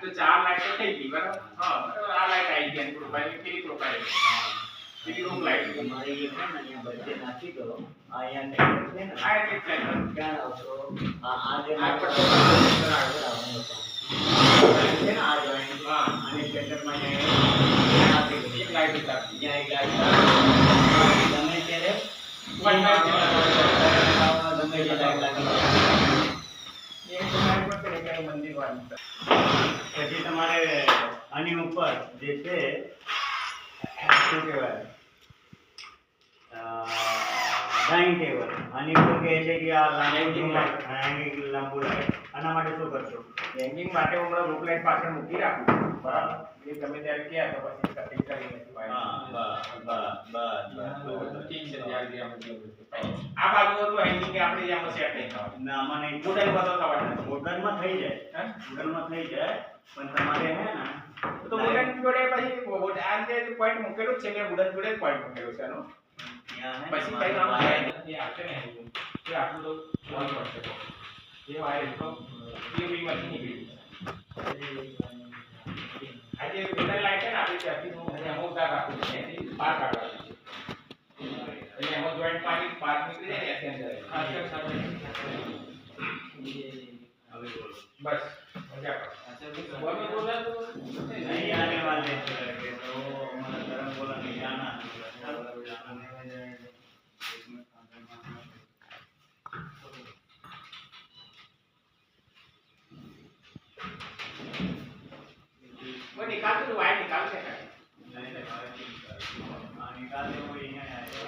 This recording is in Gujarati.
તો 4 લાઈટ તો થઈ ગઈ બરાબર હા બરાબર આ લાઈટ આવી ગઈ અને પ્રોફાઇલ કેવી પ્રોફાઇલ બીજી રૂમ લાઈટ તમારી જે છે ને અહીંયા બધે નાખી દો અહીંયા ટેક્ટર છે ને આ એટલે સેન્ટર ક્યાં આવશો આ જે આ માર્ક પર છે ને આ જોઈન્ટ હા અને ટેક્ટરમાં અહીંયા નાખી દો એક લાઈટ ઉતારતી ત્યાં એક લાઈટ તમે ત્યારે વન લાઈટ તમે જે લાઈટ લાગી એ તો લાઈટ પર તો એક મંદિર વાળી પછી તમારે આની ઉપર જે છે શું કહેવાય ડાઇનિંગ ટેબલ આની ઉપર કહે છે કે આ હેંગિંગ લાંબુ લાગે આના માટે શું કરશો હેંગિંગ માટે હમણાં રૂપ લાઈટ પાછળ મૂકી રાખું બરાબર એ તમે ત્યારે કહે તો પછી કટિંગ કરી નથી ઠીક છે ત્યાં જે આ બાજુ તો હેંગિંગ આપણે જેમ સેટ નહીં થવા ના આમાં નહીં મોડેલ બધો થવા મોડલમાં થઈ જાય મોડલમાં થઈ જાય પણ તમારે હે ને તો વુડન જોડે પછી આ જે પોઈન્ટ મૂકેલું છે કે વુડન જોડે પોઈન્ટ મૂકેલું છે એનો ત્યાં હે પછી કઈ નામ થાય એ આવશે ને એ આટલું તો કોણ પડશે એ વાયર તો એ બી માંથી નીકળી આજે વુડન લાઈટ છે ને આપણે ત્યાંથી હું એમાં ઉતાર રાખું છું એથી બહાર કાઢવા એટલે એમાં જોઈન્ટ પાણી બહાર નીકળી જાય ને એની અંદર બસ મજા કરો બોલો બોલો તો नहीं आने वाले हैं तो हमारा धर्म बोला नहीं जाना वो निकाल तो वायर निकाल से नहीं निकाल दे वो यहाँ आएगा